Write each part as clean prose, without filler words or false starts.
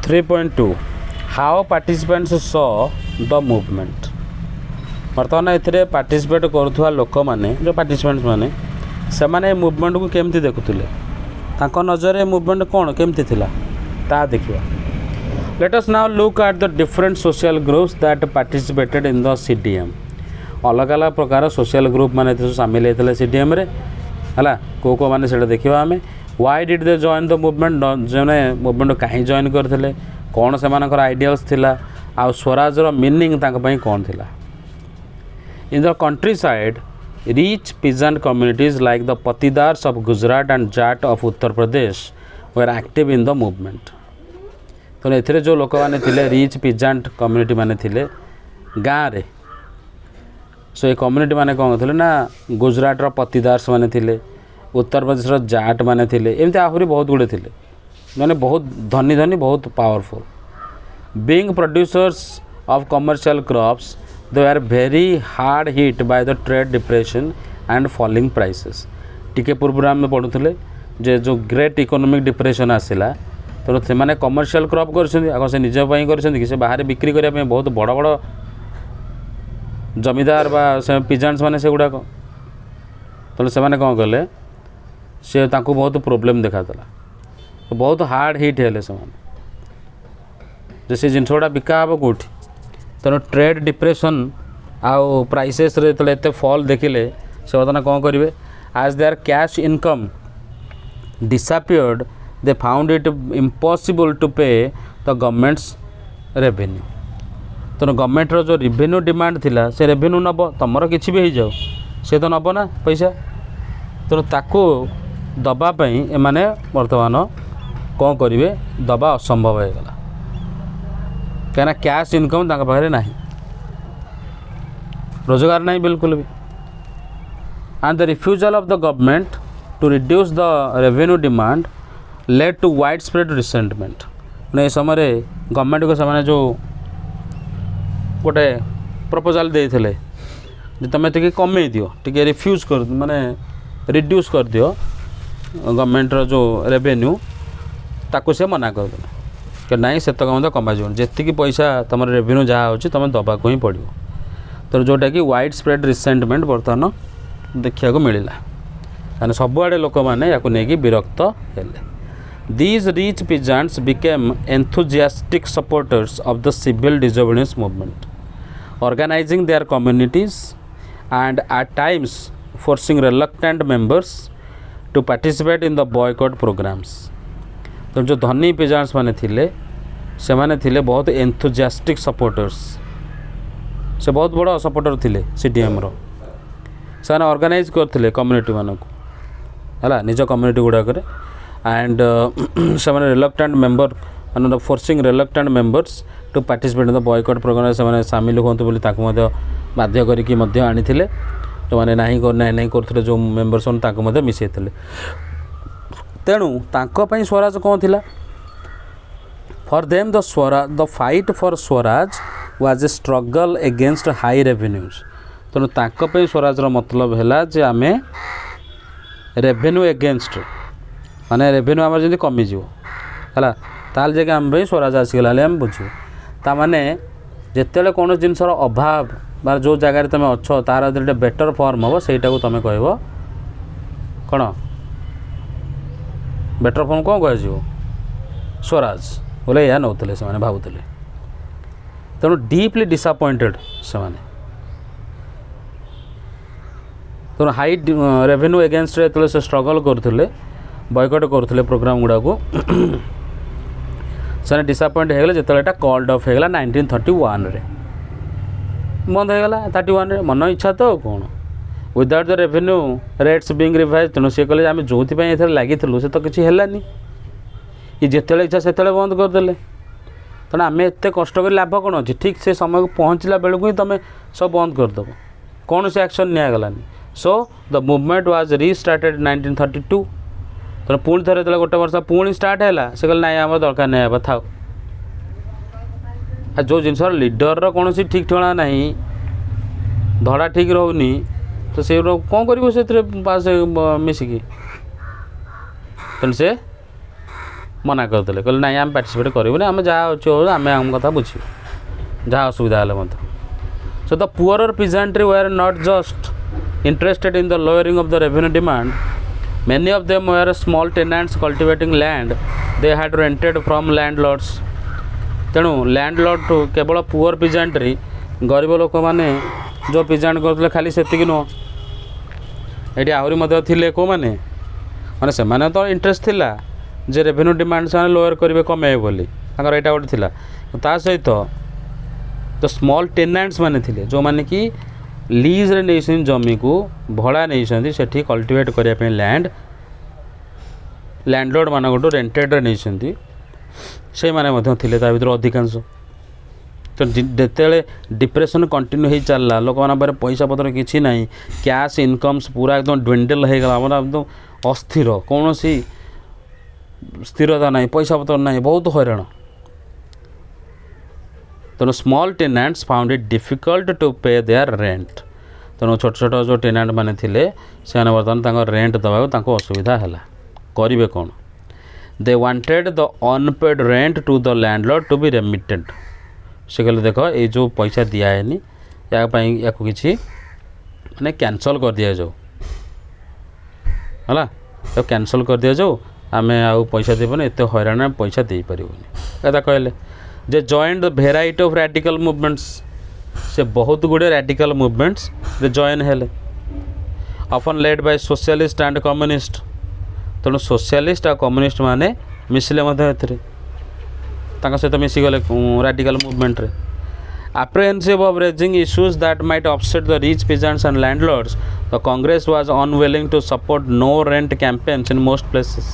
3.2 how participants saw the movement. बर्तमान ए participate करुवा लोक मैंने जो पार्टिसिपेंट्स मैंने से मूवमेंट को केमती देखुले नजर मूवमेंट कौन केमती थिला ता देखिए। Let us now look at the different social groups that participated in the CDM. अलग अलग प्रकार सोशल ग्रुप मैंने सामिल होते सीडीएम रे है को मैंने से देखा आम why did they join the movement जो मूवमेंट कहीं जॉइन करते कौन से आइडियल्स थिला आ स्वराजर मीनिंग कौन थिला। In the countryside rich peasant communities like the Patidars of Gujarat and Jat of Uttar Pradesh were active in the movement. तो ए जो लोक मैंने थिले रिच पीजेंट कम्युनिटी मैंने थिले गाँव रे सो ये कम्युनिटी मैंने कौन थे ना गुजरात पतिदार्स मैंने थिले उत्तर प्रदेश जाट मैंने थिले एमती आहरी बहुत गुड़े थिले मैंने बहुत धनी धनी बहुत powerful. Being producers of commercial crops they are very hard hit by the trade depression and falling prices. टिके पूर्व आम पढ़ुले जो ग्रेट इकोनॉमिक डिप्रेशन आसला तो से मैंने कमर्शियल क्रॉप कर से निजपाई कर बाहर बिक्री करने बहुत बड़ बड़ जमीदार बा से पिजेंट्स मैंने से गुड़ाक तो से मैंने कौन कले से बहुत प्रोब्लेम देखाला तो बहुत हार्ड हिट हेले से से जिनस गुड़ा बिका हे कौटी तेणु ट्रेड डिप्रेशन आउ प्राइसेस एत फॉल देखिले से बर्तमान कौन करेंगे as their cash income disappeared they found it impossible to pay the government's revenue. तेणु गवर्नमेंटर जो रेवेन्यू डिमांड थिला से रेवेन्यू नब तुमर किसी भी हो जाओ से तो नब ना पैसा तेणु ताकू दबापाई एमाने बर्तमान कौन करेंगे दबा असंभव हो गला कहीं कैश इनकम पाखे ना रोजगार नहीं बिल्कुल भी। And the refusal of the government to reduce the revenue demand led to wide spread resentment. ये समय गवर्नमेंट को से जो गोटे प्रपोजाल देते तुम टे कमे दियो टे रिफ्यूज कर माने रिड्यूस कर दियो गवर्नमेंटर जो रेवेन्यू ताको से मना कर देना कि नाई से मत कमा जी पैसा तुम रेवेन्यू जहाँ हो तुम दबाक ही पड़ो। तो जोटा कि वाइड स्प्रेड रिसेंटमेंट बर्तमान देखा मिलला सबुआड़े लोक मैंने या विरक्त हेले। These rich peasants became enthusiastic supporters of the civil disobedience movement organizing their communities and at times forcing reluctant members to participate in the boycott programs। तो जो धनी पेजेंट्स माने थिले से माने थिले बहुत एंथुजियास्टिक सपोर्टर्स से बहुत बड़ा सपोर्टर थिले सीडीएम रो से ऑर्गेनाइज करथिले कम्युनिटी मानक हला निज कम्युनिटी गुड़ाक एंड से माने रिलक्टेंट मेंबर माने forcing reluctant members to participate in the boycott programme से सामिल हुआ बाध्य करके आनी जो मैंने नहीं करते जो मेम्बर्स मिसई तेणु तांको स्वराज कौन थिला for them the fight for Swaraj was a struggle against high revenues. तेणु तांको स्वराज मतलब है जे आम रेवेन्यू एगेंस्ट माने रेवेन्यू आम जमी कमिज है ताल जगह आम स्वराज आसीगला आम बुझे ताने जिते कौन जिनसर अभाव बा जो जगार तुम अच्छ तार गोटे बेटर फॉर्म हम सहीटा को तुम कह कौन बेटर फॉर्म कौन कह स्वराज बोले या नौले से भावुले। तेणु डीपली डिसअपॉइंटेड से तेणु हाई रेवेन्यू एगेंस्ट जो से स्ट्रगल करते बॉयकॉट करते प्रोग्राम गुड़ा को से डिसअपॉइंट हो गले जो कॉल्ड ऑफ होगा 1931 रे बंद होगा 31 रे मन इच्छा तो कौन without the revenue rates being revise. तेणु सी कहले आम जो लगी से तो किसी है ये जिते इच्छा से बंद करदे तेणु आम एत कष्ट कर लाभ कौन अच्छे ठीक से समय को पहुँचला बेलू ही तुम सब बंद करदेव कौन से एक्शन निगलानी। So the movement was restarted 1932। तो पुणी थे जो गोटे वर्ष पुणी स्टार्ट है से कहले ना आम दरकार नहीं था जो जिनस लीडर कौन सी ठीक ठिकाना ना धड़ा ठीक रोनी तो से कौन कर पास मिसिकी तेणु से मना करते कहले ना आम पार्टिसिपेट करूँ आम जहाँ अच्छे हो आम आम कथा बुझे जहाँ असुविधा है so the poor peasantry were not just interested in the lowering of the revenue demand. Many of them were small tenants cultivating land they had rented from landlords. तेणु लैंडलॉर्ड ठू केवल पुअर peasantry गरीब लोक मैंने जो peasant करते खाली सेतिक नुह ये आहरी थे कौ मैंने माने से माने तो इंटरेस्ट थिला जे रेवेन्यू डिमांड से लोअर करेंगे कमे बोली यहाँ गोटे थिला ता सहित तो स्मॉल टेनांट्स माने थिले जो माने कि लीज रे नहीं जमी को भड़ा नहीं सेठी कल्टिवेट करने लैंड लैंडलॉर्ड मान गोटो रेंटेड रे नहीं से माने थिले ता भीतर अधिकांश तो जिते डिप्रेशन कंटिन्यू हो चलला लोक मान पैसा पतर किसी ना कैश इनकम्स पूरा एकदम ड्वेंडल हो गला मतलब एकदम अस्थिर कौन सी स्थिरता ना पैसा पतर ना बहुत हैरान तेणु small tenants found it difficult to pay their rent तेणु छोट छोट जो टेनांट मैंने थिले से बर्तमान रेंट दवा असुविधा है करेंगे कौन they wanted the unpaid rent to the landlord to be remitted से कहले देख ये जो पैसा दियानी या किसी मैंने कैंसल कर दि जाऊ है तो कैंसल कर दि जाऊ आम आउ पैसा देवनी एत हैरान पैसा दे पारूनी एदा कहले जे joined the variety of radical movements से बहुत गुड़े रैडिकल मूवमेंट्स रे जॉइन हेले often led by socialist and communist तेणु सोशलिस्ट और कम्युनिस्ट माने मिसिले सहित मिसीगले रैडिकल मूवमेंट रे apprehensive of raising issues that might upset the rich peasants and landlords, the Congress was unwilling to support no rent campaigns in most places.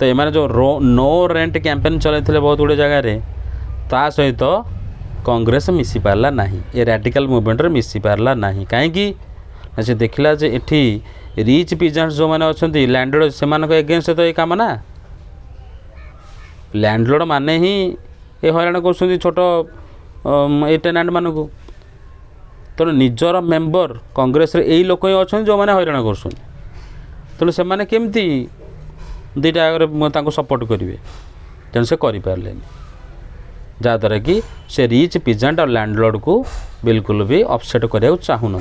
तो ये जो नो रेंट कैंपेन चलते बहुत गुड़े जगार ता सहित कांग्रेस मिसी पारला नहीं ये रैडिकल मूवमेंट रे मिसी पारला नहीं कहीं से देखला जे एठी रिच पीजेंट्स जो मैंने अच्छा लैंडलॉर्ड से एगेन्स्ट तो ये काम ना लैंडलॉर्ड माने ही ये हैरान कर छोट ये टेनांट मान को तेणु निजर मेंबर कांग्रेस रे यही लोक ही अच्छा जो मैंने हैरान कर तेणु से केमती दुईटा आगे सपोर्ट करेंगे तेणु से करें जहाँद्वारा कि से रिच पीजेंट और लैंडलॉर्ड को बिल्कुल भी अपसेट करने चाहून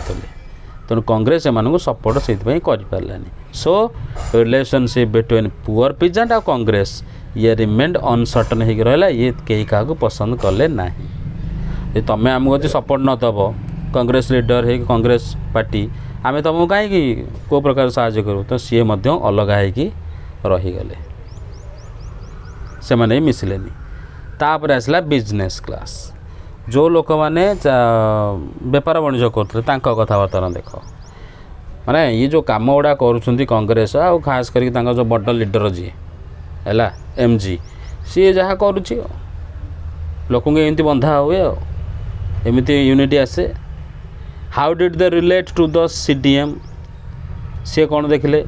तेणु कांग्रेस एम सपोर्ट से करें सो रिलेशनशिप बिटवीन पुअर पीजेंट और कांग्रेस ये रिमेन्ड अनसर्टन हो रहा ये कई क्या पसंद कले ना तुम्हें आमको जो सपोर्ट न दब कांग्रेस लीडर है कांग्रेस पार्टी आम तुमको कहीं को प्रकार साहाय्य करूँ तो सी अलग हो रहीगले से मैंने मिसिले तापर आसला बिजनेस क्लास जो लोक मैंने बेपार वाणिज्य करते कथबार्ता देख माने ये जो कम गुड़ा कर कांग्रेस आ खास करके जो बड़ लीडर जी है एमजी सी जहाँ करुच्ची लोक एमती बंधा हुए एमती यूनिटी आसे how did they relate to the CDM सी कौन देखिले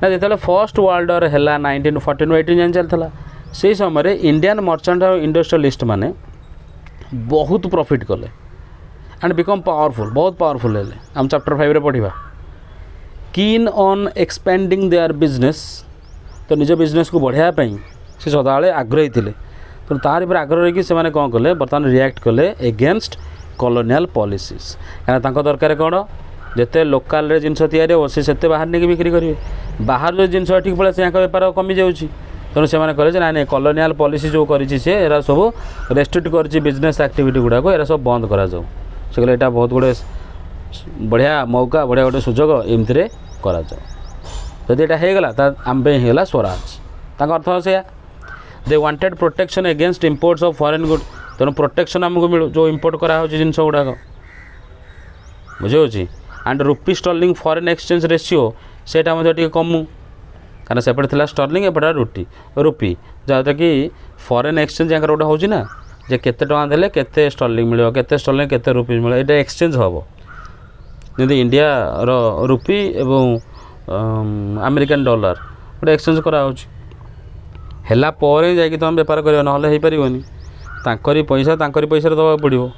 ना जो फर्स्ट वर्ल्ड वार है 1914 18 जान चलता से समय इंडियन मर्चेंट और इंडस्ट्रियलिस्ट माने बहुत प्रॉफिट कले एंड बिकम पावरफुल बहुत पावरफुल है आम चैप्टर 5 रे पढ़ा keen on expanding their business तो निज बिजनेस को बढ़ावाई से सदाबले आग्रही थे तो तार पर आग्रह रही से कौन कले बर्तमान रिएक्ट कले एगेन्स्ट कॉलोनियल पॉलिसीज कहीं दरकार कौन जिते लोकाल जिनस या से बाहर नहीं बिक्री करेंगे बाहर जो जिन पड़े से यहाँ बेपार कमी जाऊँगी तेणु से कहले ना नहीं कॉलोनियल पॉलिसी जो करी सब रेस्ट्रिक्ट कर बिजनेस एक्टिविटी गुड़ाक एरा सब बंद करा जाऊ से कहले यहाँ बहुत गुड़े बढ़िया मौका बढ़िया गोटे सुजोग एमती करा जाऊ जदि यहाँ होगला आम होगा स्वराज अर्थ से they wanted protection against imports of foreign good तेणु प्रोटेक्शन आमको मिलू जो इंपोर्ट करा जिनस गुड़ाक बुझे and rupee sterling foreign exchange ratio से कमू कारण सेपटे थी स्टर्लिंग एपटे रुपी जहाँद्वारा कि फॉरेन एक्सचेंज यहाँ गोटे होना ना जे केते टଙ୍କା देले केते स्टर्लिंग मिल केते स्टर्लिंग केते रुपी मिल ये एक्सचेंज हम जमी इंडिया रुपी एवं अमेरिकन डॉलर गोटे एक्सचेंज कराला जा तुम बेपार कर ना हो पारनी पैसा दवा पड़ो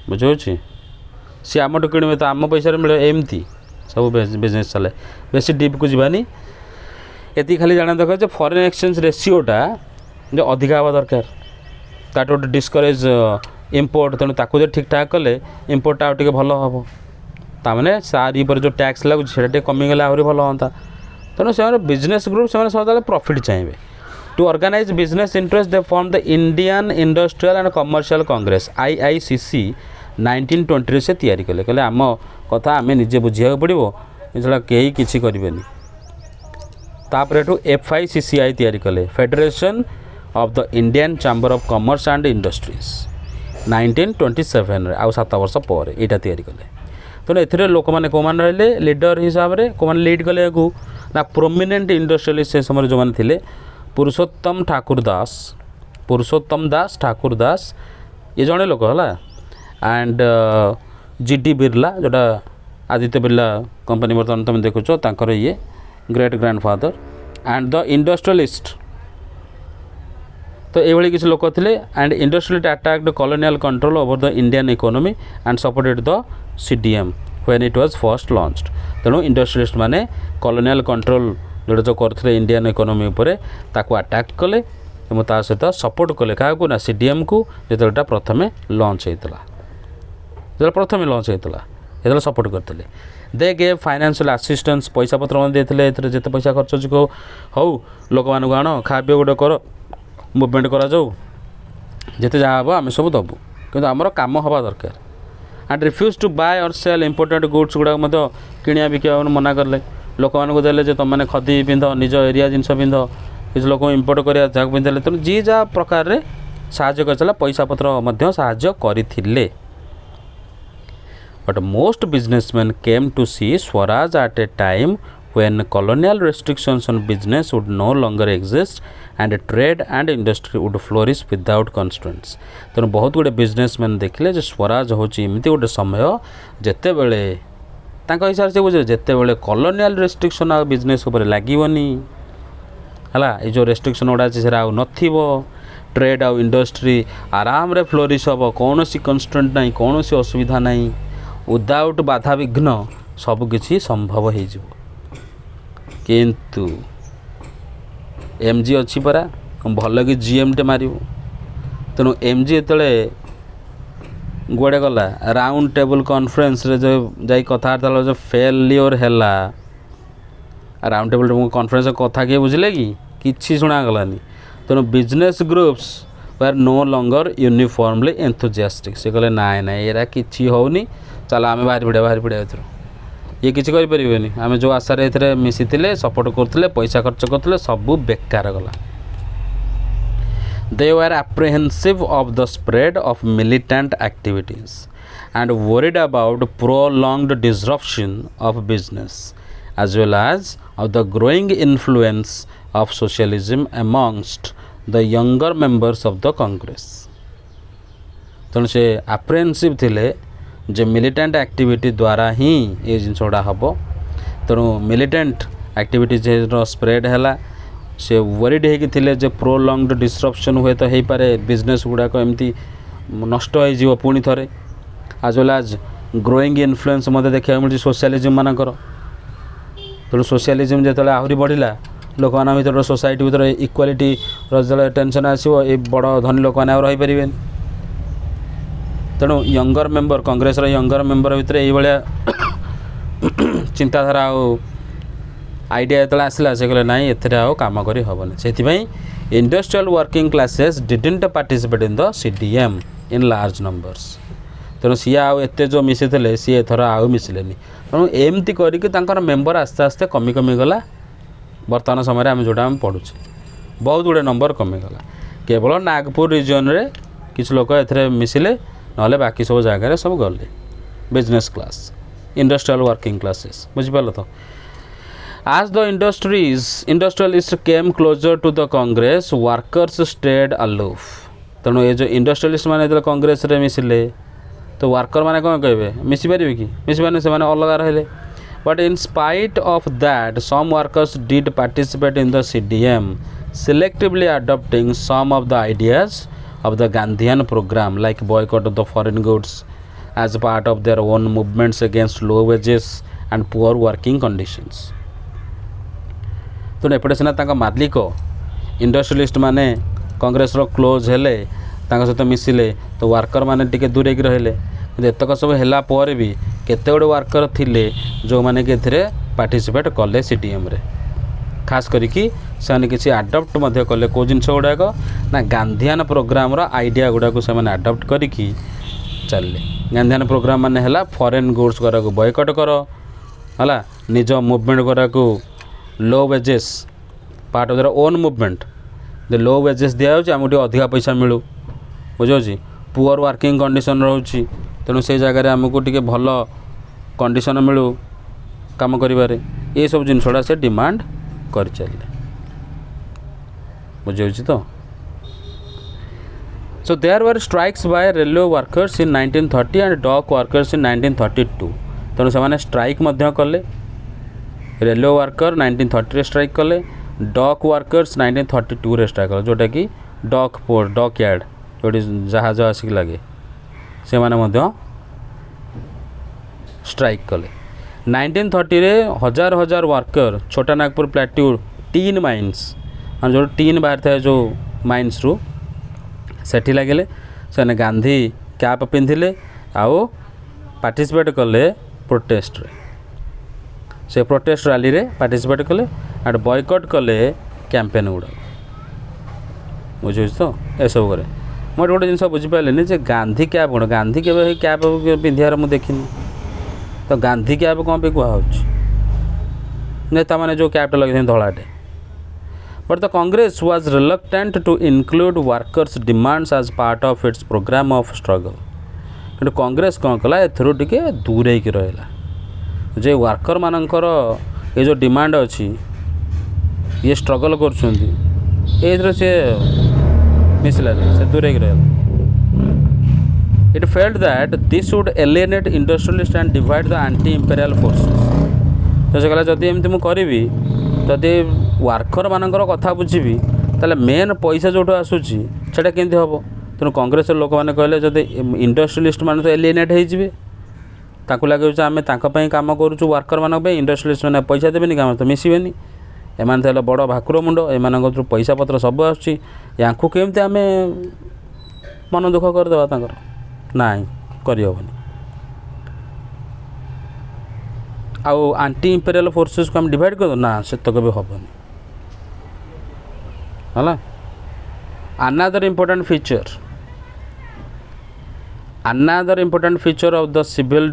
बुझे सी आमठू कि आम पैसा मिले एमती सब बिजनेस चले बेसी डीप को जीवानी एति खाली जाना दरकार जे फॉरेन एक्सचेंज रेशियोटा जो अधिका हवा दरकार ताट गोटे डिस्करेज इम्पोर्ट तेणु ताकू जो ठीक ठाक कले इम्पोर्टटा आउ टिके भल हम ताने सारी पर जो टैक्स लगुच से कमिगले आहरी भल हाँ तेणु से बिजनेस ग्रुप से सदा प्रॉफिट चाहिए to organize business interest they form the Indian industrial and commercial congress IICC 1920 से तैयारी कले कहले आम कथा आम निजे बुझा पड़ो ये कहीं किसी करें तापर FICCI तैयारी कले federation of the Indian chamber of commerce and industries 1927 आउ 7 वर्ष पर यहाँ तैयारी कले तेणु ए लोक मैंने कौ मैंने रही लीडर हिसाब से कौन लीड कले ना प्रोमिनेंट इंडस्ट्रियलिस्ट से समय जो मैंने थे पुरुषोत्तम दास ठाकुर दास ये जड़े लोक है एंड GD बिरला जोटा आदित्य बिरला कंपनी बर्तमान तुम देखुच तांकर ये great grandfather and the industrialist तो ये किसी लोक थे and industrialist attacked colonial control over the Indian economy and supported the CDM when it was first launched तेणु इंडस्ट्रियलिस्ट माने कॉलोनियल कंट्रोल जोटा जो करते इंडियन इकोनॉमी उपरे ताकू अटैक कले और ता सहित सपोर्ट कले क्या ना CDM को जो प्रथम लॉन्च होता जो प्रथम लॉन्च होता ये सपोर्ट करते दे गेव फाइनेंशियल असिस्टेंस पैसा पत्र देते जिते पैसा खर्च हो लोक मान आण खा पी गोटे कर मुवमेंट करा जाऊ जिते जहाँ हम आम सब दबू कि आमर कम हवा दरकार एंड रिफ्यूज टू बाय और सेल इंपोर्टेड गुड्स गुड़ा किणा बिका मना कले लोक मानक देले तुम मैंने खदी पिंध निज एरिया जिनस पिंध किसी लोक इम्पोर्ट करा जहाँ पिंधे तेणु जी जहाँ प्रकार साहाଯ୍य कर पैसा पत्र साहाଯ୍य करथिले but most businessman came to see swaraj at a time when colonial restrictions on business would no longer exist and trade and industry would flourish without constraints तेणु बहुत गुड़े बिजनेसमैन देखले स्वराज हूँ एमती गोटे समय जिते बड़े हिसाब से बुझे जिते बड़े कॉलोनियल रेस्ट्रिक्शन आ बिजनेस उपर लगनी है जो रेस्ट्रिक्शन गुड़ा अच्छे से नथिबो ट्रेड आउ इंडस्ट्री आराम रे फ्लोरिश हम कौन कन्स्ट्रेंट ना कौन असुविधा ना विदाउट बाधा विघ्न सबकि संभव हो किंतु MG अच्छी परा भल कि GM टे मार तेणु MG जो गुआड़े गला राउंड टेबल कॉन्फ्रेंस रे जो जाई कथबार्ता जो फेल्योर है राउंड टेबल कॉन्फ्रेंस कथा किए बुझे कि शुणागलानी तेणु business groups were no longer uniformly enthusiastic से कहले ना ना ये कि होनी चलो आम बाहर पड़ा ये किसी करें आम जो आशा ये मिसी सपोर्ट करते पैसा खर्च करते सबू बेकार गला they were apprehensive of the spread of militant activities and worried about prolonged disruption of business as well as of the growing influence of socialism amongst the younger members of the Congress तेणु से apprehensive थिले जे militant activity द्वारा ही ये जिनस गुड़ा हम तेणु militant activity spread है से वरीड होते प्रोलॉन्ग्ड डिसरप्शन हुए तो हो पारे बिजनेस गुड़ाक एमती नष्ट हो पुणी थे आज वेल आज ग्रोइंग इन्फ्लुएंस मत देखा मिली सोशलिज्म मानकर तेणु सोशलिज्म जो आहरी बढ़ला लोक मान भर सोसाइटी भर इक्वालिटी जो टेंशन आसो ये बड़ धनी लोक मैंने रहीपर तेणु younger member Congress younger member भितर ये चिंताधारा आइडिया जो आसला से कहले नाई एथे काम करी हेनी से industrial working classes didn't participate in the CDM in large numbers तेणु सी आते जो मिसी थे सी एथर आउ मिसिले तेणु एमती कर मेंबर आस्ते आस्ते कमी कमी गला बर्तमान समय आम जोटा आम पढ़ुचे बहुत गुड़े नंबर कमीगला केवल नागपुर रिजन रे किसी लोक ए मिसिले ना बाकी सब जगह सब गले business class industrial working classes बुझिपार तो आज the industrialist came closer to the Congress workers stayed aloof तेणु ये जो इंडस्ट्रियलिस्ट मैंने जो कांग्रेस रे मिसिले तो वर्कर मैंने कौन कहे मिसी पारे कि मिसी पारे से अलग रहे but in spite of that some workers did participate in the CDM selectively adopting some of the ideas of the Gandhian program like boycott of the foreign goods as part of their own movements against low wages and poor working conditions तेणु एपटे सीना मालिक industrialist माने Congress close हेले सहित मिसिले तो worker मैंने T दूरे रहिले एतक सब है भी केते गुड़े वर्कर थिले जो मैंने कि पार्टिसिपेट कले सीडीएम रे खास करिकी से किसी आडप्ट कले कौ जिन गुड़ाक ना गांधीआन प्रोग्राम आइडिया गुड़ाक से आडप्ट करिकी चलले गांधीआन प्रोग्राम माने हला फॉरेन गुड्स करा को बॉयकॉट करो हला निज मूवमेंट करा को low wages part of their own movement the low wages दिया आमको अधिका पैसा मिलू बुझे पुअर वर्किंग कंडीशन रोची तेणु से जगह आमको टी भल कंडीशन मिलू काम करिबारे ये सब जिनसटा से डिमांड कर चलले बुझे तो so there were strikes by railway workers in 1930 and dock workers in 1932 तेणु से स्ट्राइक कले रेलवे वर्कर 1930 रे स्ट्राइक कले डॉक वर्कर्स 1932 रे स्ट्राइक कले जोटा कि डॉक पोर्ट डॉक यार्ड जोटी जहाज आसिक लगे से माने स्ट्राइक कले 1930 रे हजार हजार वर्कर छोटा नागपुर प्लाट्यू टीन माइंस जो टीन बाहर था जो माइंस रू सेठी लगे से गांधी कैप पिंधिले आओ पार्टिसिपेट कले प्रोटेस्ट रे से प्रोटेस्ट रैली रे पार्टिसिपेट कले एंड बॉयकॉट कले कैंपेन गुड़ा बुझे तो ए सब करे मोटे गोटे जिन बुझिपारे जे गांधी कैप गुण गांधी के कैप पिंधार मुझे देखनी तो गांधी कैप कौन पे कहुच्छी नेता मैंने जो कैपटा लगे धड़ाटे but the Congress was reluctant to include workers demands as part of its program of struggle कि कांग्रेस कौन कला एथरू टी दूरे की रहा जे वर्कर मानकर ये जो डिमांड अच्छी ये स्ट्रगल कर सी मिसला से दूरे की रहा it felt that this would alienate industrialist and divide the anti imperial forces तो से कहला जदि एमती करी जदि वर्कर मानकर कथा बुझी ताले मेन पैसा जो आसूची सेटा केमती हम तेणु कांग्रेस लोक मैंने कहले जदि इंडस्ट्रियलिस्ट मान तो एलिएनेट हो ताकू लगे आम तांपाई काम करूँ वर्कर मान इंडस्ट्रियलिस्ट मैंने पैसा देवेनि काम तो मिसबेनि एमान थे बड़ भाकुर मुंड एम पैसा पत्र सब आसूँ या केमती आम मन दुख करदे तांकर नाई करहबनी आउ आंटी इंपेरियल फोर्सेस को हम डिवाइड कर ना से तक भी हेनी है another important feature of the civil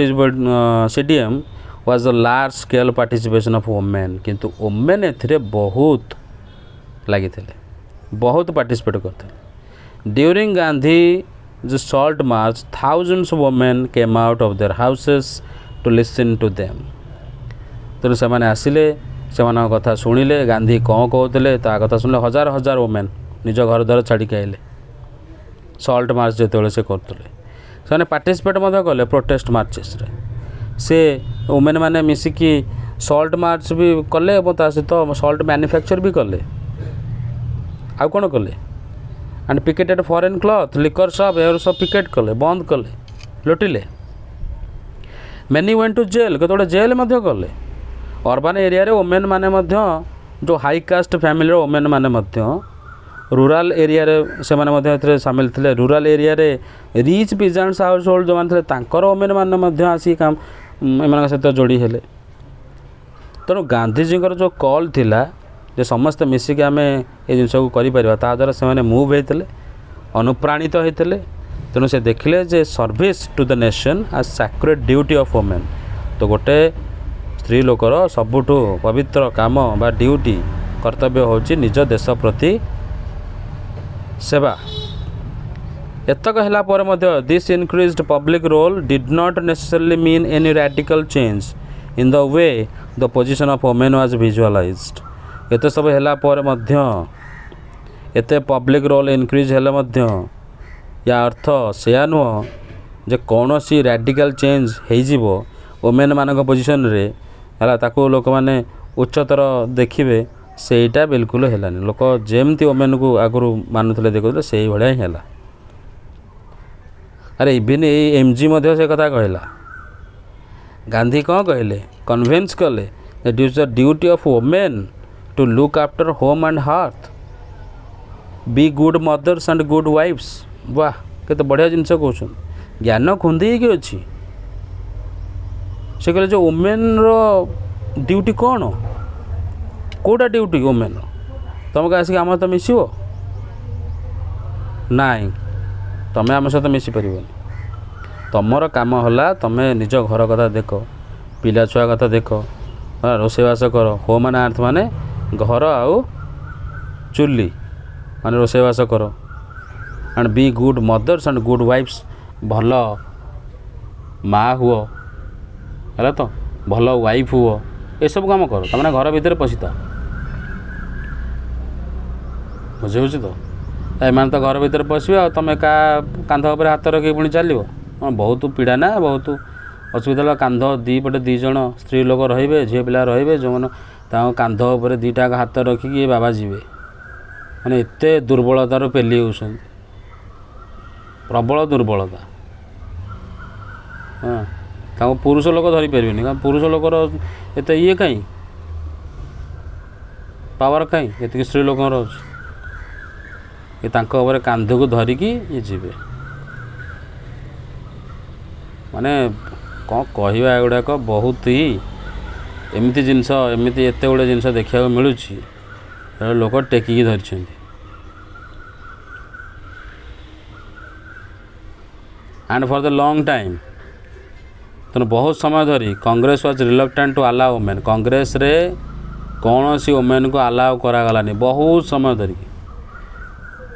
CDM was the large scale participation of women किंतु वुमेन एथिरे बहुत लगी बहुत पार्टिसिपेट करते during Gandhi the salt march thousands of women came out of their houses to listen to them तेणु से आसिले से कथा शुणिले गांधी कौन कहते ता कथा शुणिले हजार हजार वुमेन निज घर द्वार छाड़ी आइले सल्ट मार्च जो से करते पार्टिसिपेट कले प्रोटेस्ट मार्चेस रे से वुमेन मैंने मिसिकी सल्ट मार्च भी कले और ता सहित सल्ट मैन्युफैक्चर भी कले आ कौन कले and picketed foreign cloth liquor shop एयर सब पिकेट कले बंद कले लुटिले मेनी वेंट टू जेल कतोड़े जेल कले अर्बान एरिया रे वुमेन माने जो हाई कास्ट फैमिली वुमेन माने रूराल एरिया रे से माने सामिल थे रूराल एरिया रे रिच पिजेंट्स हाउस होल्ड जो माने तांकर वुमेन माने आसी काम एमान सहित जोड़ी हेले तेणु गांधीजी जो कॉल थिला जे समस्त मिसिक आम ये जिनस को द्वारा से मुव होते अनुप्राणित होते तेणु से देखिले जे सर्विस टू द नेशन आज सैक्रेड ड्यूटी ऑफ वुमेन तो गोटे स्त्री लोकर सबुठु पवित्र काम बा ड्यूटी कर्तव्य होची निज देश प्रति सेवा एतक हैला पर मध्य this increased public role did not necessarily mean any radical change in the way the position of women was visualized एत सब हैला पर मध्य एते पब्लिक रोल इनक्रीज हेले मध्य या अर्थ सेया नुह जे कौन सी रैडिकल चेंज हो वुमेन मान पोजिशन रे है ताको लोक मैंने उच्चतर देखिए सेटा बिल्कुल हैलानी लोक जेमती वुमेन को आगु मानुले देखुले से भाया ही है अरे इवन एमजी मध्य से कथा कहला गांधी कौन कहले कन्विन्स कले that is the duty of women to look after home and hearth, be good mothers and good wives. वाह केते बढ़िया जिनस कहउछन ज्ञान खुंदी कि अछि से कहले जो वुमेन रो ड्यूटी कौन कोटा ड्यूटी वुमेन तुमको आसिक आम तो मिसब नाई तुम आम सहित मिसी पार तुमर कम है तुम निज घर कथा देख पिला छुआ कथा देख रोषेबास कर होम एंड आर्थ माने घर आउ चुली माने रोषेबास कर and be good mothers and good wifes भल माँ हुओ है तो भल वाइफ हुओ ये सब काम कर तमें घर भितर पशिता बुझे तो एम तो घर भितर पशे तुम का कांध उपर हाथ रखी पुणी चलो बहुत पीड़ा ना बहुत असुविधा कांध दी पटे दीज स्त्री लोक रे झील पिला रे जो मैंने कांध उपर दीटा हाथ रखिकी बाबा जी मैंने एत दुर्बलतार पेली हो प्रबल दुर्बलता हाँ पुरुष लोक धरी पारे पुरुष लोकर एत ये कहीं पावर कहीं ये स्त्री लोक ये कांध को धरिकी ये जीवे माने कौन कहवा एगुड़ाक बहुत ही एमती जिनस एमती एत गुड़े जिनस देखा मिलूँ लोक टेकिकी धरी and for the long time तो बहुत समय धरी Congress was reluctant to allow women Congress रे कौन सी वुमेन को अलाउ करागलानी बहुत समय धरिकी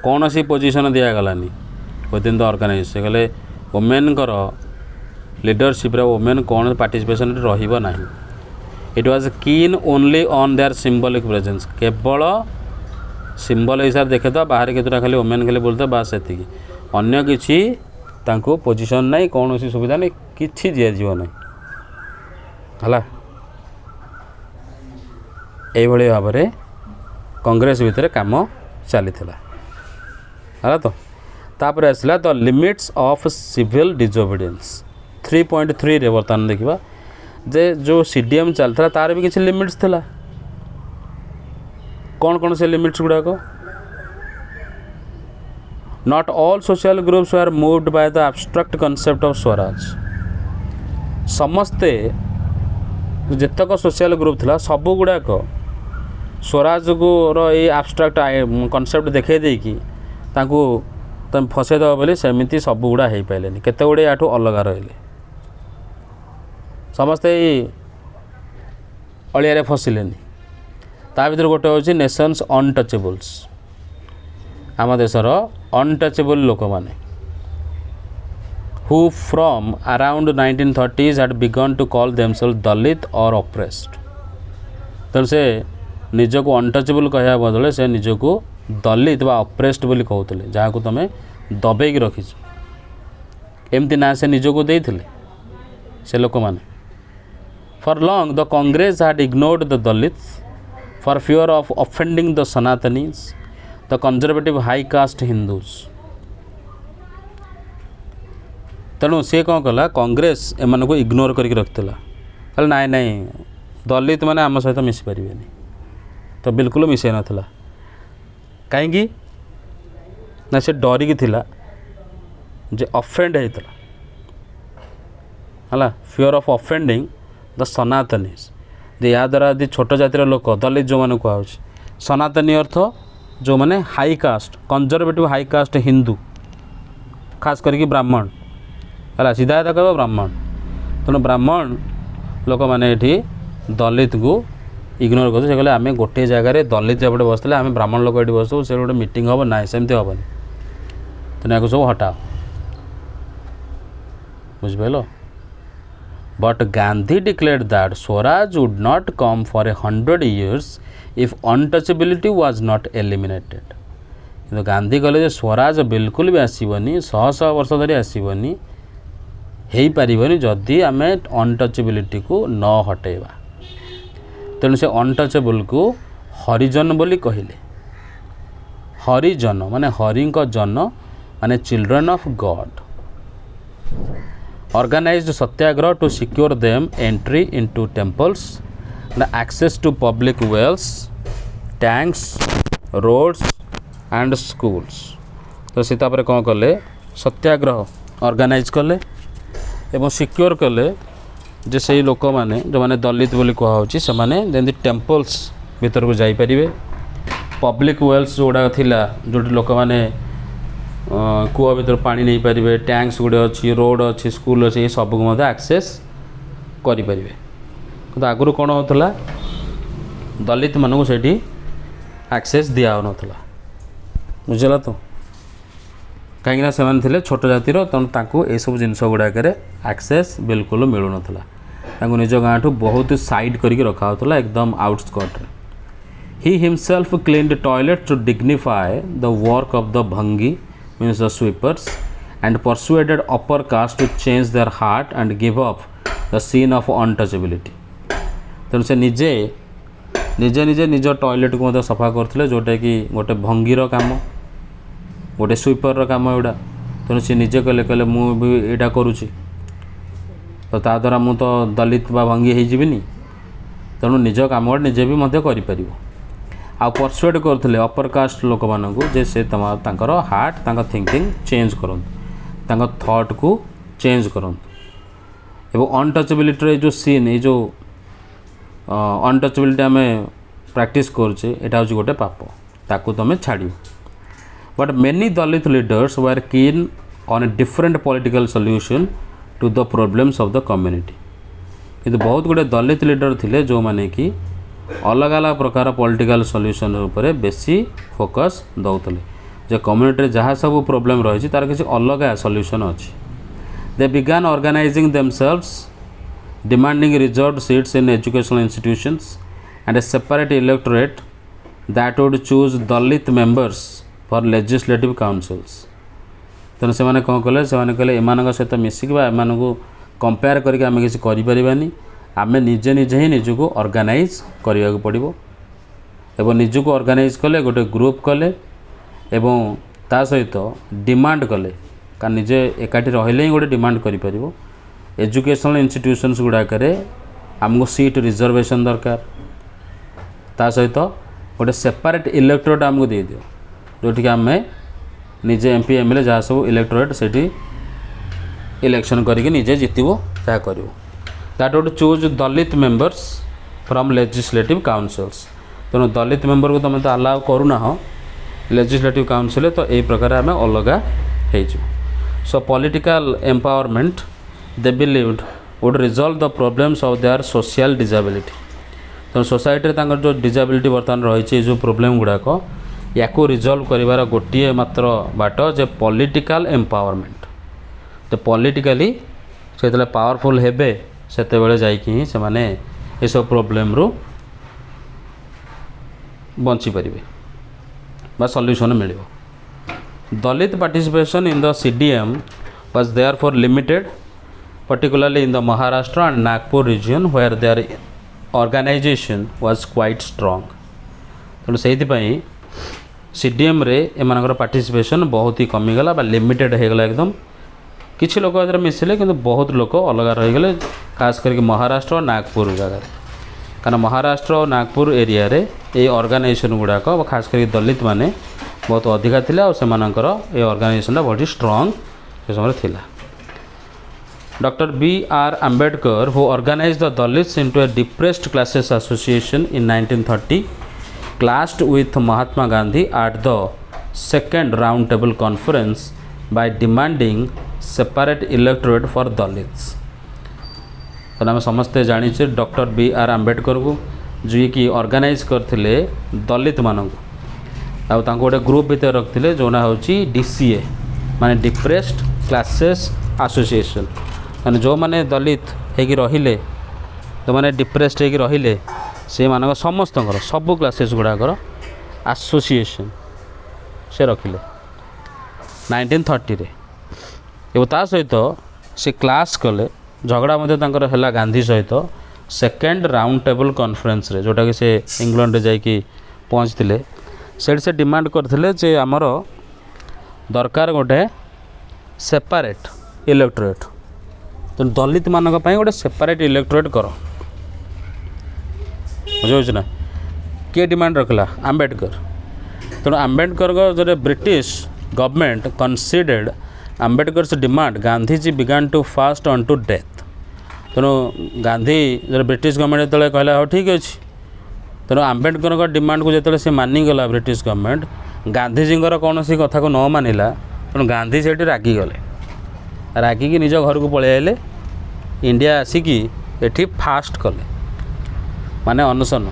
कौन सी पोजीशन दिगलानी विद इन द ऑर्गेनाइजेशन कहले वुमेन कर लीडरशिप वुमेन कौन पार्टिसिपेशन रहा it was keen only on their symbolic presence केवल सिंबल हिसाब देखे तो बाहर केतुटा खाली वुमेन खाली बोलते बास एति अन्य किसी तांको पोजीशन नहीं कौन सी सुविधा नहीं किछि दिया नहीं हला एभली भाव में कांग्रेस भितर काम चली है तो तापर आसला द लिमिट्स ऑफ सिविल डिजोबिडियंस 3.3 रे बर्तमान देखा जे जो सीडीएम चलता तार भी किसी लिमिट्स थिला कौन कौन से लिमिट्स गुड़ाक not all social groups are moved by the abstract concept of swaraj समस्ते जेतक सोशल ग्रुप थिला सब गुड़ाक स्वराज को ये एब्स्ट्रैक्ट कॉन्सेप्ट देखै देकी तांको तुम फसैदेव बोली सेमती सब गुड़ा हो पारे केते गुड़े या अलग रही समस्ते अलिया फसिले ता भर गोटे हूँ नेशंस अनटचेबल्स आम देशर अनटचेबल लोक मैंने who from around 1930s had begun to call themselves दलित और ऑप्रेस्ड तेणु से निजक अनटचेबल कहवा बदले से निजक दलित बा ऑप्रेस्ड बोली कहते जहाँ को तुम दबेक रखीच एमती ना से निजक देते से लोक मैंने for long the Congress had ignored the Dalits for fear of offending the Sanatanis the conservative high caste Hindus तेणु सी कौन कला कांग्रेस एम को इग्नोर करके रखा नाई नाई दलित मैंने आम सहित मिसी पारे तो बिल्कुल मिसे नाला कहीं ना से डरिकी थिला जे ऑफेंड होता है फियर ऑफ ऑफेंडिंग द सनातनीज या द्वारा यदि छोट जातिर लोक दलित जो मैंने कह सनातनी अर्थ जो मैंने high cast conservative high cast Hindu खास करके ब्राह्मण है सीधा सीधा कह ब्राह्मण तेणु ब्राह्मण लोक मैंने ये दलित को इग्नोर करते से कहले आम गोटे जगार दलित एपटे बसते आम ब्राह्मण लोक ये बसू से गोटे मीटिंग हम ना सेमती हेनी तेना को सब हटाओ बुझिपाल but Gandhi declared that swaraj would not come for 100 years if untouchability was not eliminated किंतु गांधी कहले स्वराज बिल्कुल भी आसबनी 100 वर्ष धरी आसबनी हो पारबनी जदि आम अनटचेबिलिटी को न हटेबा तेणु से अनटचेबल को हरिजन बोली कहले हरिजन माने हरि जन माने children of God organized satyagraha to secure them entry into temples and access to public wells tanks roads and schools. तो से तापर कौन कले सत्याग्रह ऑर्गेनाइज कले एवं सिक्योर कले जे से लोक मैंने जो मैंने दलित बोली कहुच्छी से जमी टेम्पल्स भीतर को जापरेंगे पब्लिक वेल्स जोड़ा थिला जो लोक मैंने कूआ भीतर पानी नहीं पारे टैंक्स गुड़े अच्छी रोड अच्छी स्कूल अच्छी सब एक्सेस करें। तो आगुरी कौन होता दलित मानक से एक्सेस दिया नाला बुझला। तो कहीं से छोट जातिर तेणु ये सब जिन गुड़ाक एक्सेस बिल्कुल मिलू ना निज गाँ ठू बहुत साइड करके रखा होता एकदम outskirt. He himself cleaned toilet to dignify the work of the bhangi means the sweepers and persuaded upper caste to change their heart and give up the sin of untouchability. तेणु से निजे निजे निजे निज टॉयलेट को सफा करते जोटा कि गोटे भंगीर काम गोटे स्वीपर काम एटा। तेणु सी निजे कले कले मुझा करुँची तो ता द्वारा मु तो दलित बा भंगी हो जीविनी तेणु निज काम गुड़ा निजे भी कर आ परसुएड करते अपर कास्ट लोक मानू जे से तांकर हार्ट तांकर थिंकिंग चेंज करूँ थॉट को चेंज करूँ। एवं अनटचेबिलिटी जो सीन ये जो अनटचेबिलिटी आम प्रैक्टिस करछे एटा हूँ गोटे पाप ताकू तुम छाड़। But many Dalit leaders were keen on a different political solution to the problems of the community. किंतु बहुत गुड़े दलित लीडर थिले जो माने कि अलग अलग प्रकार पॉलिटिकल सॉल्यूशन उपरे बेसी फोकस दौतले जे कम्युनिटी जहाँ सब प्रॉब्लम रही तार किसी अलग सॉल्यूशन अच्छी। They began organising themselves demanding reserved seats in educational institutions and a separate electorate that would choose Dalit members for legislative councils। तेणु से कौन कले से कहले एम सहित मिसिक एम को कंपेयर करके आम किसी करें आम निजे निजे ही निजक ऑर्गेनाइज करने को पड़ो एवं निजक ऑर्गेनाइज कले गोटे ग्रुप कले एवं ता सहित डिमांड कले कारण निजे एकाठी रहिले ही गोटे डिमांड कर एजुकेशनल इंस्टीट्यूशंस गुड़ाक आमको सीट रिजर्वेशन दरकार ता सहित गोटे सेपरेट इलेक्टोरेट आमको दे दियो जोटि आम निजे एमपी एमएलए जहाँ सब इलेक्टोरेट से इलेक्शन करके निजे जितबो जहाँ कर that would choose Dalit members from legislative councils. तेणु दलित मेंबर को तुम तो अलाउ करूना हो लेजिस्लेटिव काउंसिल तो यही प्रकार आम अलग हो। सो political empowerment they believed would resolve the problems of their social disability। तो सोसाइटी तांकर जो डिजाबिलिटी बर्तमान रही जो प्रोब्लेम गुड़ाक या रिजल्व कर गोटे मात्र बाट जे पॉलिटिकल एम्पावरमेंट। तो पॉलिटिकली से पावरफुल हेबे सेते बेले जाइकि से माने ये सब प्रॉब्लम रू बंची परिबे बा सॉल्यूशन मिलिबो। Dalit participation in the CDM was therefore limited particularly in the Maharashtra and Nagpur region where their organization was quite strong। तेणु से CDM रे एमानकर पार्टिसिपेशन बहुत ही कमीगला लिमिटेड हो गला एकदम किसी लोक मिसिले कि बहुत लोक अलग रहीगले खास करके महाराष्ट्र और नागपुर जगह कारण महाराष्ट्र और नागपुर एरिया रे ये ऑर्गेनाइजेशन गुड़ाक खास करके दलित माने बहुत अधिका थिले और सेमानकर ये ऑर्गेनाइजेशन बहुत स्ट्रांग से समय थिला। Dr. B.R. Ambedkar, who organized the Dalits into a depressed classes association in 1930, clashed with Mahatma Gandhi at the second round table conference by demanding separate electorate for Dalits। तो आम समस्ते जाचे doctor B.R. Ambedkar को जी कि organise करते दलित मानक गोटे group भीतर रखते जोना हूँ DCA माने डिप्रेस्ड क्लासेस एसोसिएशन माने जो माने दलित होगी रहिले तो माने डिप्रेस्ड होगी रहिले से मानक समस्त सबू क्लासेस गुड़ाकर एसोसिएशन से रखिले 1930 रे एवं ता सहित से क्लास कले झगड़ा मध्य है गांधी सहित सेकेंड राउंड टेबल कॉन्फ्रेंस रे जोटा कि से इंग्लैंड जाइए पहुँचते से डिमांड करते जे आमर दरकार गोटे सेपारेट इलेक्टोरेट तो दलित मानक गोटे सेपारेट इलेक्टोरेट कर बुझे ना किए डिमांड रखला आंबेडकर तेणु आंबेडकर जो British government considered Ambedkar's demand Gandhiji began to fast on to death तेणु गांधी जो ब्रिटिश गवर्नमेंट जो कहला हाँ ठीक अच्छे तेणु आंबेडकर डिमांड को जो सी मानिगला ब्रिटिश गवर्नमेंट गांधीजी कौन सी कथा को न मानिला तेणु गांधी से रागिगले रागिकी निज घर को पलि आइले इंडिया आसिकी एठी फास्ट कले माने अनशन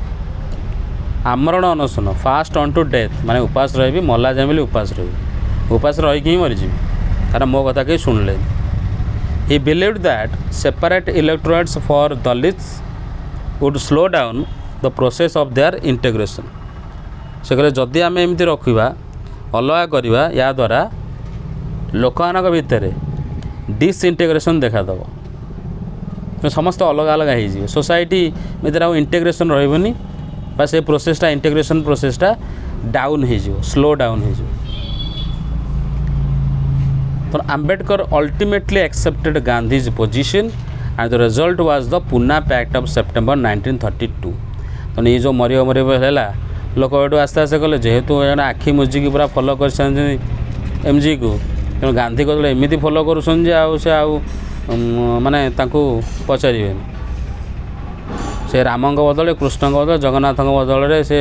आमरण अनशन फास्ट ऑन टू डेथ माने उपास रही मला जाए उपास रही उपास रही ही मरीजी कारण मो कथा कहीं शुणले he believed that separate electorates for Dalits would slow down the process of their integration से कहले जदि आम एमती रखा अलग करवा या द्वारा लोक भितर डिसइंटीग्रेशन देखादेव समस्त अलग अलग हो सोसाइटी भितर आउ इंटीग्रेशन रही से प्रोसेसटा इंटीग्रेशन प्रोसेसटा डाउन हो स्लो डाउन हो तो Ambedkar ultimately accepted Gandhi's position and the result was the Poona pact of September 1932 तो ये जो मरियो मरियो है लोक ये आस्ते आस्ते कले जेहेतु आखि मुझिकी पूरा फॉलो कर एमजी को तेणु गांधी को एमती फॉलो कर माने पचारे से राम बदले कृष्ण बदले जगन्नाथ बदल से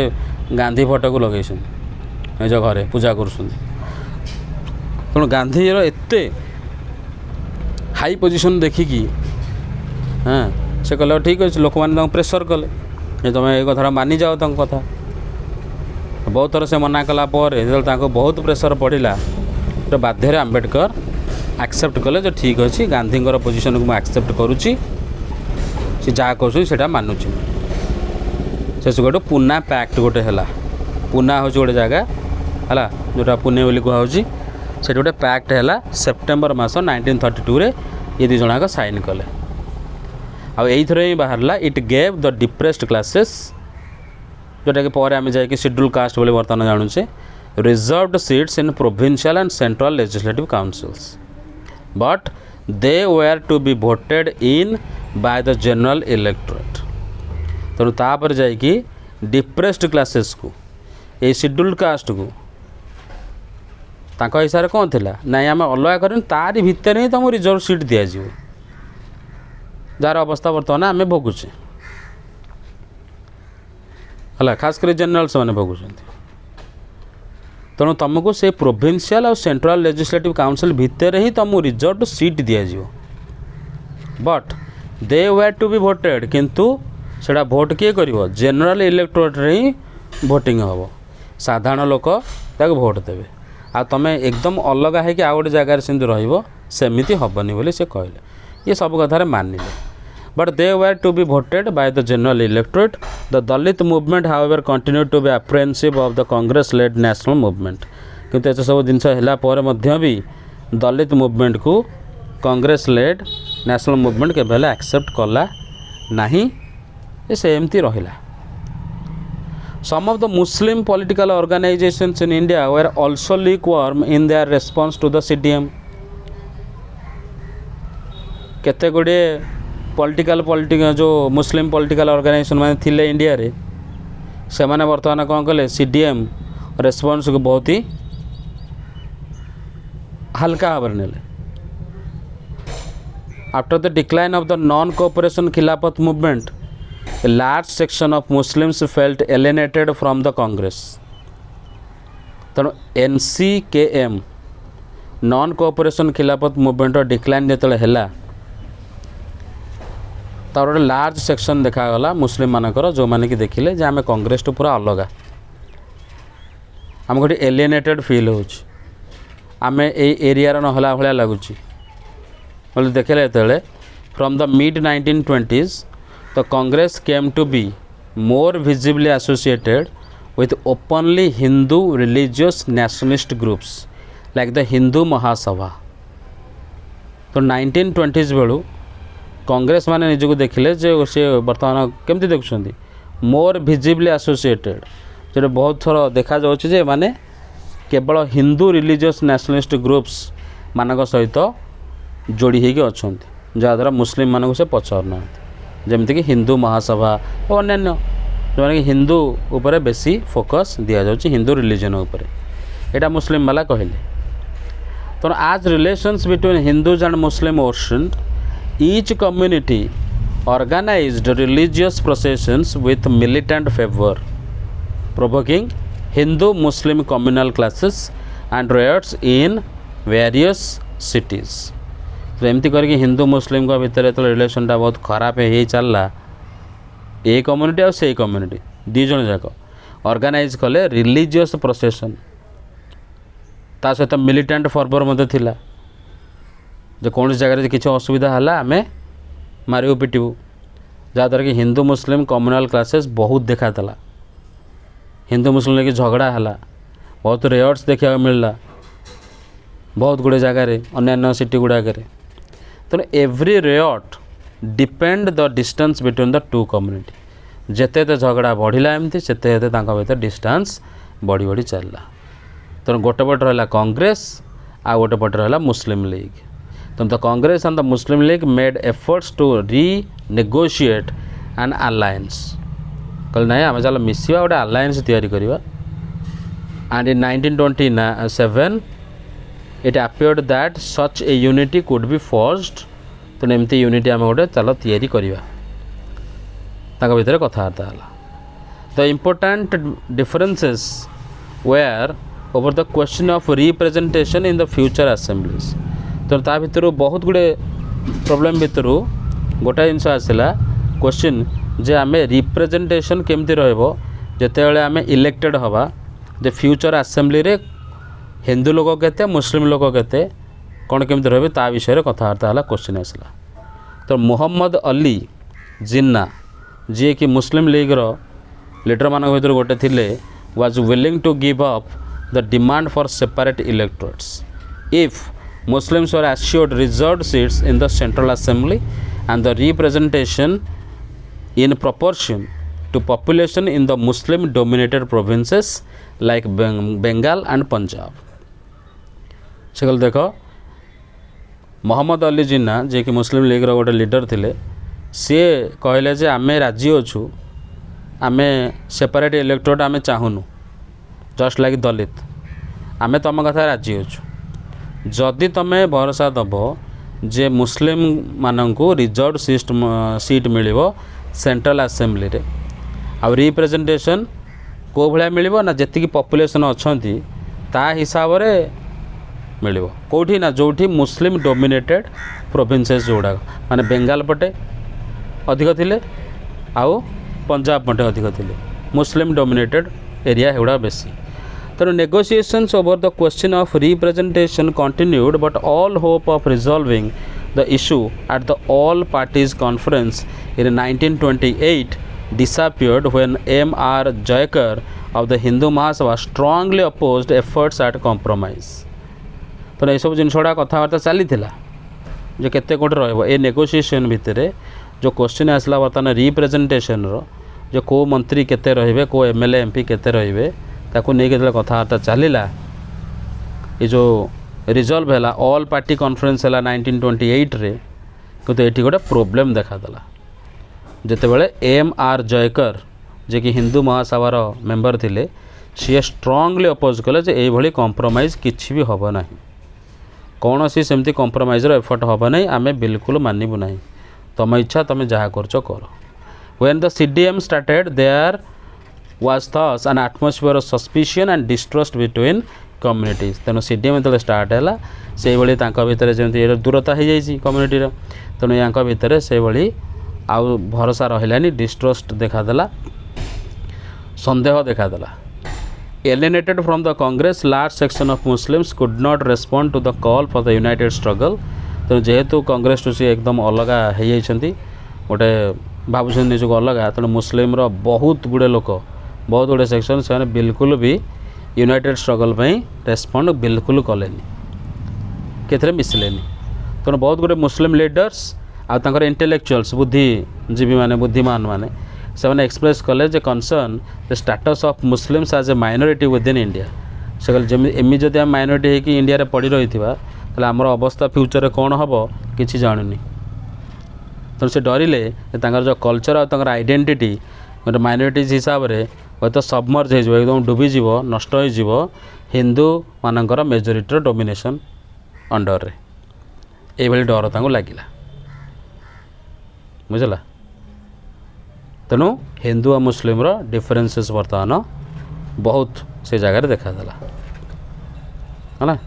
गांधी फोटो को लगे निज घरे पूजा कर तेणु गांधी एत हाई पोजिशन देखिकी हाँ से कहले ठीक अच्छे लोक मैंने प्रेसर कले तुम ये कथा मानि जाओ कथा बहुत थर से मना कलापर जो बहुत प्रेसर पड़ा तो बाध्य आंबेडकर एक्सेप्ट कले जो ठीक अच्छे गांधी पोजिशन को मुझे एक्सेप्ट करुच्ची सी जहाँ कर मानुची से गोटे पूना पैक्ट गोटे है पूना हूँ गोटे जगह है जोटा पुणे बोली कहुच्छी से गोटे पैक्ट है सेप्टेम्बर मास 1932 रे ये दुई जन साइन कले आईथर ही बाहरला it gave the depressed classes जोटा कि पर आम जाकि शेड्यूल कास्ट बोले बर्तमान जानूचे reserved seats in provincial and central legislative councils but they were to be voted in by the general electorate तेणु तापर जाकि डिप्रेस्ड क्लासेस को ये शेड्यूल कास्ट को हिसाब से कौन थी ना आम अलग कर तारी भितर ही तुमको रिजर्व सीट दिज्व जार अवस्था बर्तमान आम भोगुचे है खासकर जेनराल्स मैंने भोगुं तेणु तुमको से प्रोविंशियल और सेंट्रल लेजिस्लेटिव काउंसिल भितर ही तुमको रिजर्व सीट दिज्व but they were to be voted किंतु सेटा भोट किए कर जेनराल इलेक्टोरेट ही भोटिंग हम साधारण लोक ताको भोट देवे आ तुम एकदम अलग है कि आउ गए जगार सेमती हेनी बोली से कहले ये सब कथार मानिले but they were to be voted by the general electorate the Dalit movement however continue to be apprehensive of the Congress led national movement किंतु ये सब जिनस है भी दलित मूवमेंट को कांग्रेस लेड नेशनल मूवमेंट के एक्सेप्ट कला नहीं से एमती रहिला Some of the Muslim political organizations in India were also lukewarm in their response to the CDM. केते गुड़े पॉलिटिकल जो मुस्लिम पॉलिटिकल ऑर्गेनाइजेशन माने थिले इंडिया रे से माने वर्तमान कौन कले CDM रेस्पॉन्स को बहुत ही हल्का भाव नेले. After the decline of the non-cooperation Khilafat movement, a large section of Muslims felt alienated from the Congress. तेणु NCKM नॉन कोऑपरेशन खिलाफत मूवमेंट डिक्लाइन जो है तार गोटे लार्ज सेक्शन देखागला मुस्लिम मानकर जो मैंने कि देखिले जे आम कांग्रेस टू पूरा अलग आम गोटे एलिएनेटेड फील हो आम एरिया नहला भाया लगुच बोले देखले जो from the mid 1920s the Congress came to be more visibly associated with openly Hindu religious nationalist groups like the Hindu Mahasabha. तो 1920s बेलू कांग्रेस माने निजको देखिले जे से वर्तमान केमती देखुछंदी मोर विजिबली एसोसिएटेड जो बहुत थर देखा जाउछ जे माने केवल हिंदू रिलीजियस नेशनलिस्ट ग्रुप्स मानक सहित जोड़ी होगी अच्छा जहाँद्वारा मुस्लिम मानक से पचार ना जमीक हिंदू महासभा और अन्य जो कि हिंदू उपरे बेसी फोकस दिया जाउछि हिंदू रिलीजन उपरे एटा मुस्लिम वाला कहले तो आज relations between Hindus and Muslim Versant each community organized religious processions with militant fervor provoking Hindu Muslim communal clashes and riots in various cities तो एमती करके हिंदू मुस्लिम का भितर तो रिलेशनटा बहुत खराब है चलला ए कम्युनिटी और से कम्युनिटी दी जन जाक ऑर्गेनाइज कले रिलीजियस प्रोसेसन ता सहित मिलिटेंट फर्वर मध्य थिला जो कौन जगह किसी असुविधा है आम मारू पिटू जहाँद्वारा कि हिंदू मुस्लिम कम्युनाल क्लासेस बहुत देखाला हिंदू मुस्लिम लेकिन झगड़ा है बहुत रेयर्स देखा मिलला बहुत गुड़े जगार अन्य सिटी गुड़ाक तेणु every riot depend the distance between the two community जिते झगड़ा बढ़ला एमती से भर डिस्टेंस बढ़ी बढ़ी चलला तेणु गोटे पट रहा कांग्रेस आ गोटे पट रहा मुस्लिम लीग तो the Congress and the Muslim League made efforts to renegotiate an alliance कल नहीं आम चल मिसवा गोटे alliance तैयारी करवा and in 1927 it appeared that such a unity could be forged तो एमती यूनिटी आम गोटे चल तैयारी करवा ताका भितर कथबार्ता है the important differences were over the question of representation in the future assemblies तो ता भितर बहुत गुड़े प्रॉब्लम भितर गोटा जिनस आसला क्वेश्चन जे आम रिप्रेजेंटेशन केमती रते आम इलेक्टेड हवा जे फ्यूचर आसेम्बली रे हिंदू लोक केते मुस्लिम लोक केते कौन केमती रहे ता विषय कथबार्ता है क्वेश्चन आसला तो मोहम्मद अली जिन्ना जी कि मुस्लिम लीग रो लीडर मान भर गोटे थिले was willing to give up the demand for separate electorates if Muslims were assured reserved seats in the Central Assembly and the representation in proportion to population in the Muslim dominated provinces like Bengal and Punjab. से देखो मोहम्मद अली जिन्ना जे कि मुस्लिम league रो गोटे leader थिले सी कहले जे आमे राजी अच्छु आमे सेपरेट इलेक्टोरेट आमे चाहूनु जस्ट लाइक दलित आमे तुम कथा राजी अच्छु जदि तुम भरोसा दब जे मुस्लिम मानू रिजर्व सीट मिल सेंट्रल आसेम्बली रे आ रिप्रेजेंटेशन को भाया मिल ना जी पॉपुलेशन अच्छा ता हिसाब रे मिल कौटी ना जो मुस्लिम डोमिनेटेड प्रोविंसेस जोड़ा माने बेंगाल पटे अधिक थिले आउ पंजाब पटे अधिक थिले मुस्लिम डोमिनेटेड एरिया एगुड़ा बेसी तेणु negotiations over the question of representation continued but all hope of resolving the issue at the all parties conference in 1928 disappeared when M.R. Jayakar of the Hindu Mahasabha strongly opposed efforts at compromise तेणु यह सब जिन कथबार्ता चली जो केते कोटे रहिबो ए negotiation भितर जो क्वेश्चन आसला बर्तमान रिप्रेजेंटेशन रो जो को मंत्री केते रहिबे को एमएलए एमपी केते रहिबे ताकू नहीं के कथबार्ता चलला ये जो रिजल्व है ऑल पार्टी कॉन्फ्रेंस है 1928 रे किंतु ये गोटे प्रोब्लेम देखादेला जितेबाला M.R. जयकर जे कि हिंदू महासभार मेंबर थिले सी स्ट्रांगली अपोज कले जे ये कॉम्प्रोमाइज किछि भी हबो नाही कौन सी सेमती कॉम्प्रोमाइजर एफर्ट हबो नाही आमे बिल्कुल मानिबु नाही तुम इच्छा तुम जहाँ करछ कर when the CDM started there was thus an atmosphere of suspicion and distrust between communities तेणु CDM जो स्टार्ट है से भितर जमी दूरता हो जाए कम्युनिटी तेणु या भितर से आउ भरोसा रही डिस्ट्रस्ट देखादेला संदेह देखादेला alienated from the Congress large section of Muslims could not respond to the call for the united struggle तेणु जेहेतु कांग्रेस टू सी एकदम अलग हो जाती गोटे भावुँ निजक अलग तेणु मुस्लिम बहुत गुड़े लोक बहुत गुड़े सेक्शन से बिल्कुल भी यूनाइटेड स्ट्रगल रेस्पॉन्ड बिल्कुल कलेनी के मिसलेनी तेणु बहुत गुड़े मुस्लिम लीडर्स आर इंटेलेक्चुअल्स बुद्धिजीवी माने बुद्धिमान माने से एक्सप्रेस कले जे concern the status of Muslims as a minority within India से कहले जमी एमि जदि आम माइनॉरिटी होकि इंडिया रे पड़ी रही ताले आमर अवस्था फ्यूचर कौन हम किसी जानुनी तेणु से डरिले जो कल्चर और आइडेंटिटी गोटे माइनॉरिटीज हिसाब से हयत सबमर्ज हो एकदम डूबीज नष्ट हो हिंदू मानकर मेजोरिटीर डोमिनेशन अंडर रे ये डर तांको लगिला बुझला। तेणु हिंदू और मुस्लिम डिफरेन्सेस बर्तमान बहुत से जगह देखादेला है ना।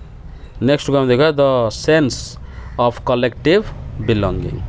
नेक्स्ट को हम देखा the sense of collective belonging.